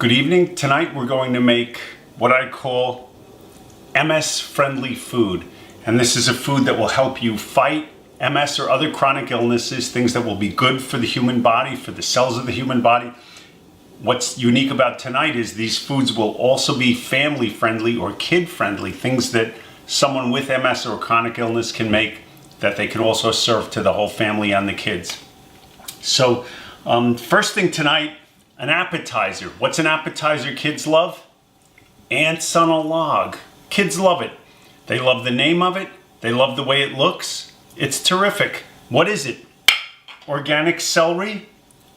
Good evening. Tonight we're going to make what I call MS-friendly food. And this is a food that will help you fight MS or other chronic illnesses, things that will be good for the human body, for the cells of the human body. What's unique about tonight is these foods will also be family-friendly or kid-friendly, things that someone with MS or chronic illness can make that they can also serve to the whole family and the kids. So first thing tonight, an appetizer. What's an appetizer kids love? Ants on a log. Kids love it. They love the name of it. They love the way it looks. It's terrific. What is it? Organic celery,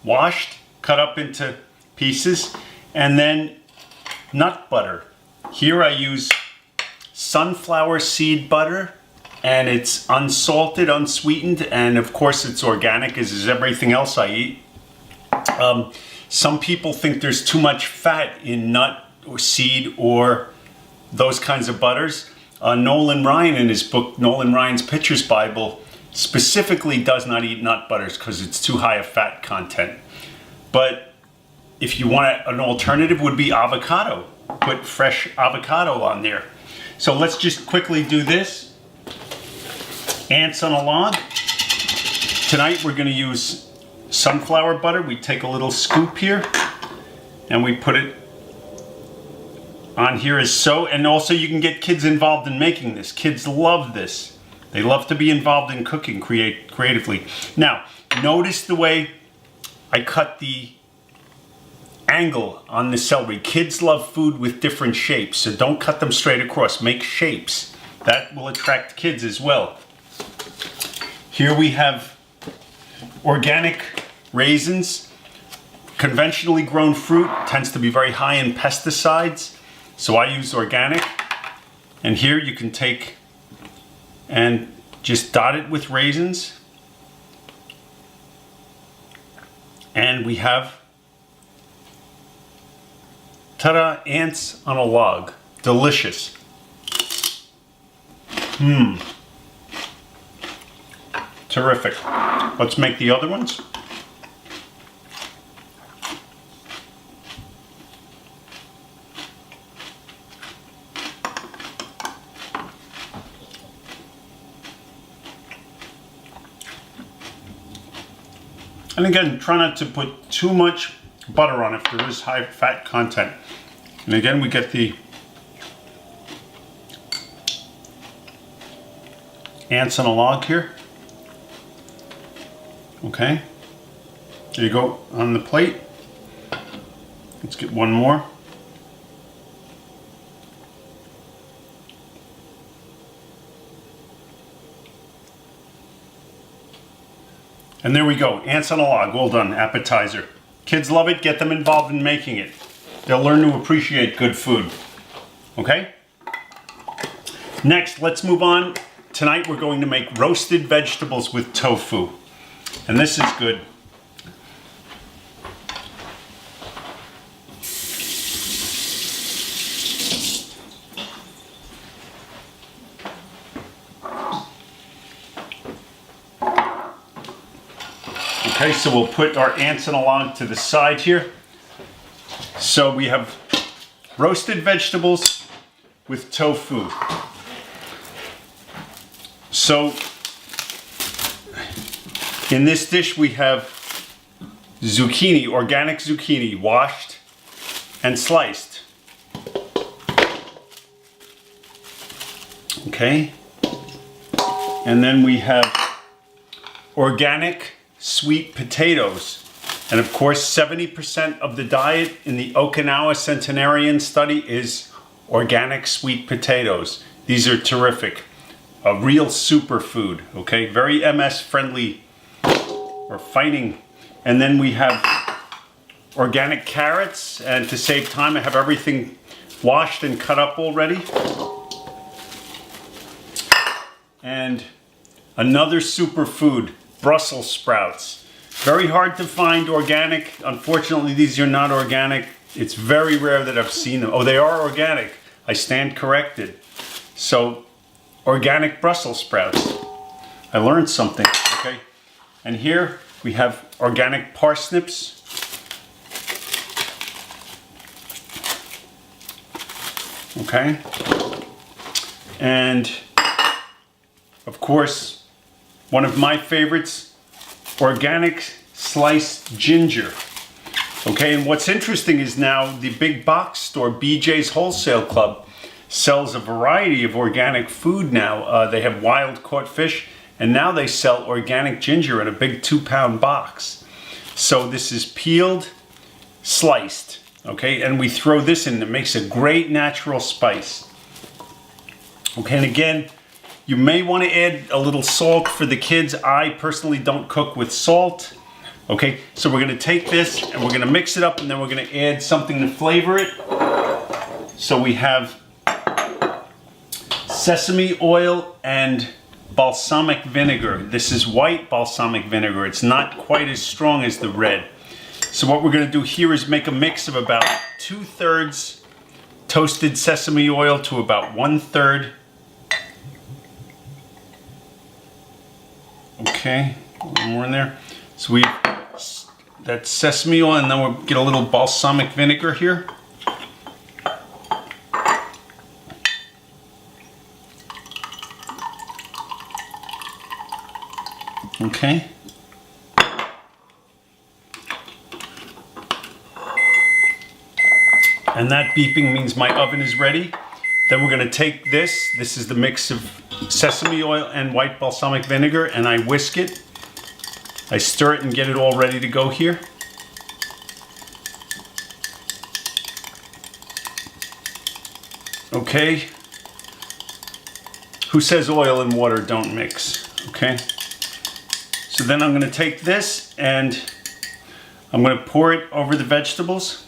washed, cut up into pieces, and then nut butter. Here I use sunflower seed butter, and it's unsalted, unsweetened, and of course it's organic, as is everything else I eat. Some people think there's too much fat in nut or seed or those kinds of butters. Nolan Ryan, in his book, Nolan Ryan's Pitcher's Bible, specifically does not eat nut butters because it's too high of fat content. But if you want an alternative, would be avocado. Put fresh avocado on there. So let's just quickly do this. Ants on a log. Tonight we're going to use sunflower butter. We take a little scoop here and we put it on here as so. And also you can get kids involved in making this. Kids love this. They love to be involved in cooking creatively. Now, notice the way I cut the angle on the celery. Kids love food with different shapes, so don't cut them straight across. Make shapes. That will attract kids as well. Here we have organic raisins. Conventionally grown fruit tends to be very high in pesticides, so I use organic. And here you can take and just dot it with raisins. And we have, ta-da, ants on a log. Delicious. Terrific. Let's make the other ones. And again, try not to put too much butter on if there is high fat content. And again, we get the ants on a log here. Okay, there you go on the plate. Let's get one more. And there we go, ants on a log, well done, appetizer. Kids love it, get them involved in making it. They'll learn to appreciate good food, okay? Next, let's move on. Tonight we're going to make roasted vegetables with tofu. And this is good. Okay, so we'll put our ants on a log to the side here. So we have roasted vegetables with tofu. So in this dish we have zucchini, organic zucchini, washed and sliced. Okay. And then we have organic sweet potatoes. And of course, 70% of the diet in the Okinawa centenarian study is organic sweet potatoes. These are terrific. A real superfood, okay? Very MS friendly or fighting. And then we have organic carrots, and to save time I have everything washed and cut up already. And another superfood, Brussels sprouts. Very hard to find organic. Unfortunately, these are not organic. It's very rare that I've seen them. Oh, they are organic. I stand corrected. So, organic Brussels sprouts. I learned something, okay? And here we have organic parsnips. okay? And of course, one of my favorites, organic sliced ginger. Okay, and what's interesting is now the big box store, BJ's Wholesale Club, sells a variety of organic food now. They have wild caught fish, and now they sell organic ginger in a big 2-pound box. So this is peeled, sliced, okay, and we throw this in. It makes a great natural spice. Okay, and again, you may want to add a little salt for the kids. I personally don't cook with salt. Okay, so we're going to take this and we're going to mix it up, and then we're going to add something to flavor it. So we have sesame oil and balsamic vinegar. This is white balsamic vinegar. It's not quite as strong as the red. So what we're going to do here is make a mix of about 2/3 toasted sesame oil to about 1/3. Okay, a little more in there. So we that's sesame oil, and then we'll get a little balsamic vinegar here. Okay. And that beeping means my oven is ready. Then we're going to take this. This is the mix of sesame oil and white balsamic vinegar, and I whisk it. I stir it and get it all ready to go here. Okay. Who says oil and water don't mix? Okay. So then I'm going to take this and I'm going to pour it over the vegetables.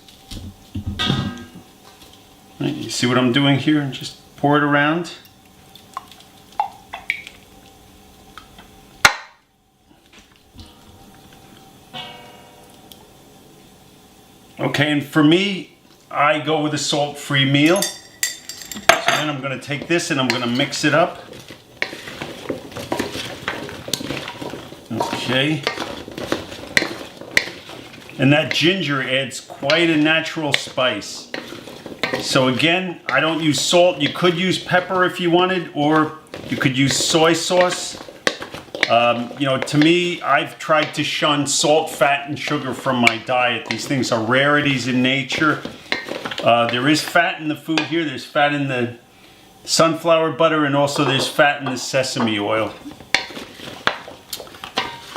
Right, you see what I'm doing here? And just pour it around. Okay, and for me, I go with a salt-free meal. So then I'm going to take this and I'm going to mix it up. Okay. And that ginger adds quite a natural spice. So again, I don't use salt. You could use pepper if you wanted, or you could use soy sauce. You know, to me, I've tried to shun salt, fat, and sugar from my diet. These things are rarities in nature. There is fat in the food here. There's fat in the sunflower butter, and also there's fat in the sesame oil.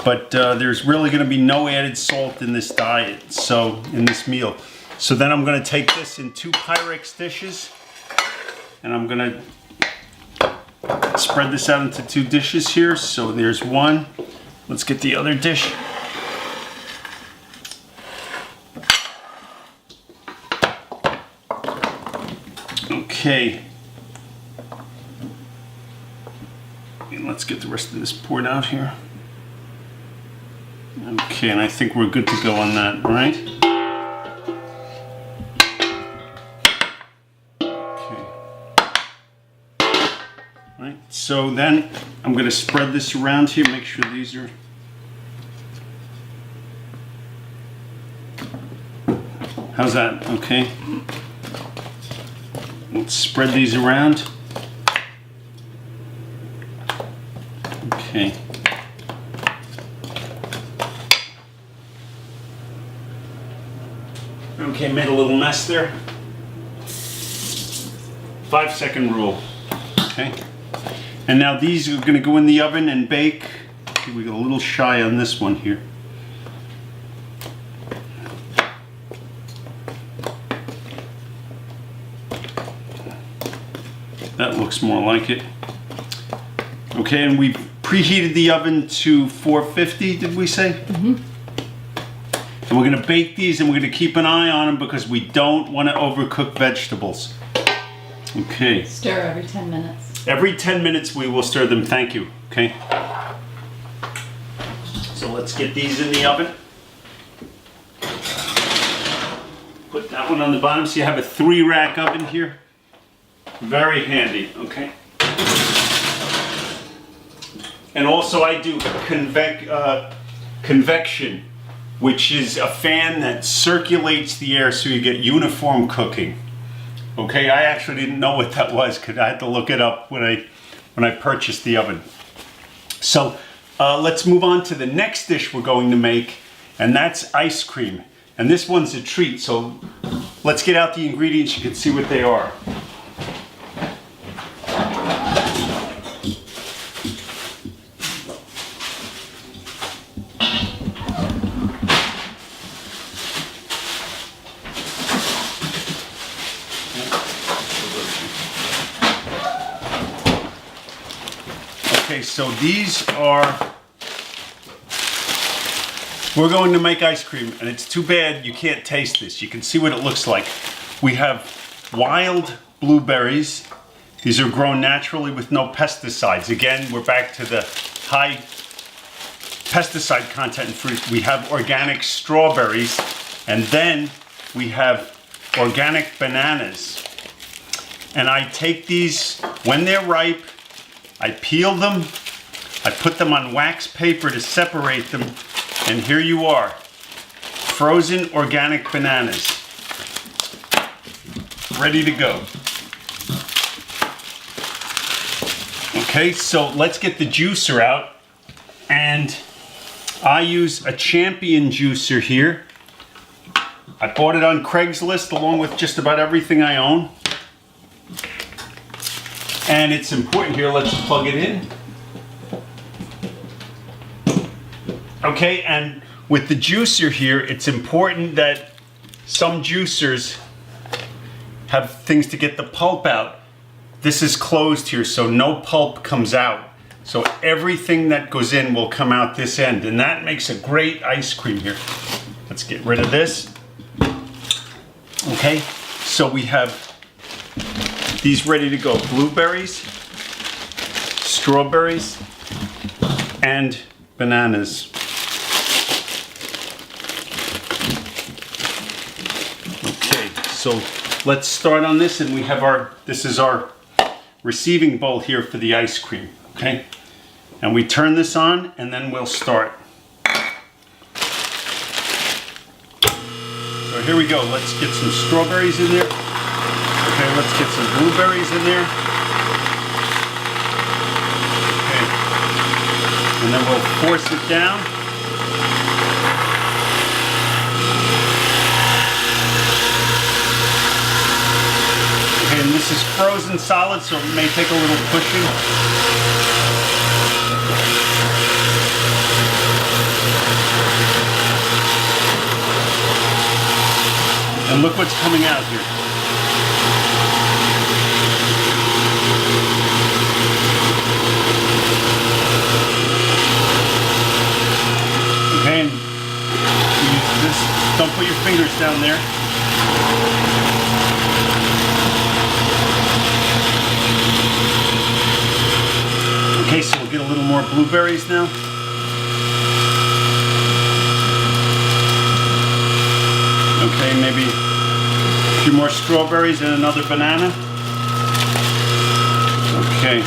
But there's really going to be no added salt in this diet, so in this meal. So then I'm going to take this in 2 Pyrex dishes, and I'm going to spread this out into 2 dishes here. So there's one. Let's get the other dish. Okay. And let's get the rest of this poured out here. Okay, and I think we're good to go on that, right? Right, so then I'm going to spread this around here, make sure these are... How's that? Okay. Let's spread these around. Okay. Okay, made a little mess there. 5-second rule. Okay. And now these are going to go in the oven and bake. Okay, we got a little shy on this one here. That looks more like it. Okay, and we preheated the oven to 450, did we say? Mm-hmm. And we're going to bake these, and we're going to keep an eye on them because we don't want to overcook vegetables. Okay. Stir every 10 minutes. Every 10 minutes we will stir them, thank you. Okay. So let's get these in the oven. Put that one on the bottom so you have a 3-rack oven here. Very handy, okay. And also I do convection, which is a fan that circulates the air so you get uniform cooking. Okay, I actually didn't know what that was because I had to look it up when I purchased the oven. So let's move on to the next dish we're going to make, and that's ice cream. And this one's a treat, so let's get out the ingredients. You can see what they are. Okay, so these are, we're going to make ice cream, and it's too bad you can't taste this. You can see what it looks like. We have wild blueberries. These are grown naturally with no pesticides. Again, we're back to the high pesticide content in fruit. We have organic strawberries, and then we have organic bananas. And I take these when they're ripe, I peel them, I put them on wax paper to separate them, and here you are, frozen organic bananas, ready to go. Okay, so let's get the juicer out, and I use a Champion juicer here. I bought it on Craigslist along with just about everything I own. And it's important here, let's plug it in. Okay, and with the juicer here, it's important that some juicers have things to get the pulp out. This is closed here, so no pulp comes out. So everything that goes in will come out this end, and that makes a great ice cream here. Let's get rid of this. Okay, so we have these ready to go. Blueberries, strawberries, and bananas. Okay, so let's start on this, and we have this is our receiving bowl here for the ice cream, okay? And we turn this on, and then we'll start. So here we go. Let's get some strawberries in there. Okay, let's get some blueberries in there. Okay, and then we'll force it down. Okay, and this is frozen solid, so it may take a little pushing. And look what's coming out here. Okay, and use this. Don't put your fingers down there. Okay, so we'll get a little more blueberries now. Okay, maybe a few more strawberries and another banana. Okay.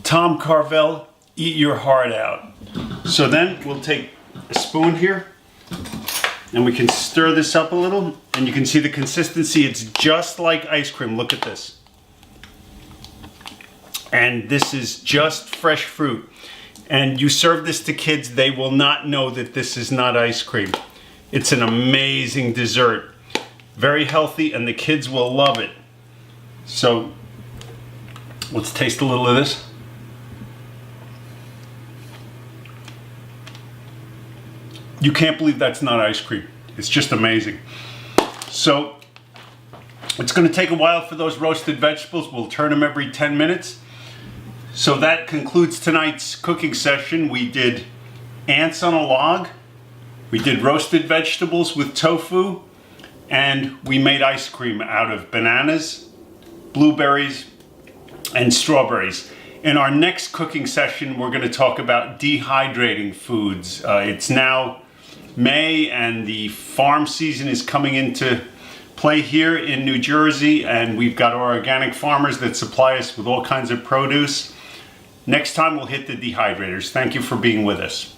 Tom Carvel, eat your heart out. So then we'll take a spoon here and we can stir this up a little, and you can see the consistency. It's just like ice cream. Look at this. And this is just fresh fruit. And you serve this to kids, they will not know that this is not ice cream. It's an amazing dessert. Very healthy, and the kids will love it. So let's taste a little of this. You can't believe that's not ice cream. It's just amazing. So it's going to take a while for those roasted vegetables. We'll turn them every 10 minutes. So that concludes tonight's cooking session. We did ants on a log, we did roasted vegetables with tofu, and we made ice cream out of bananas, blueberries, and strawberries. In our next cooking session, we're going to talk about dehydrating foods. It's now May and the farm season is coming into play here in New Jersey, and we've got our organic farmers that supply us with all kinds of produce. Next time we'll hit the dehydrators. Thank you for being with us.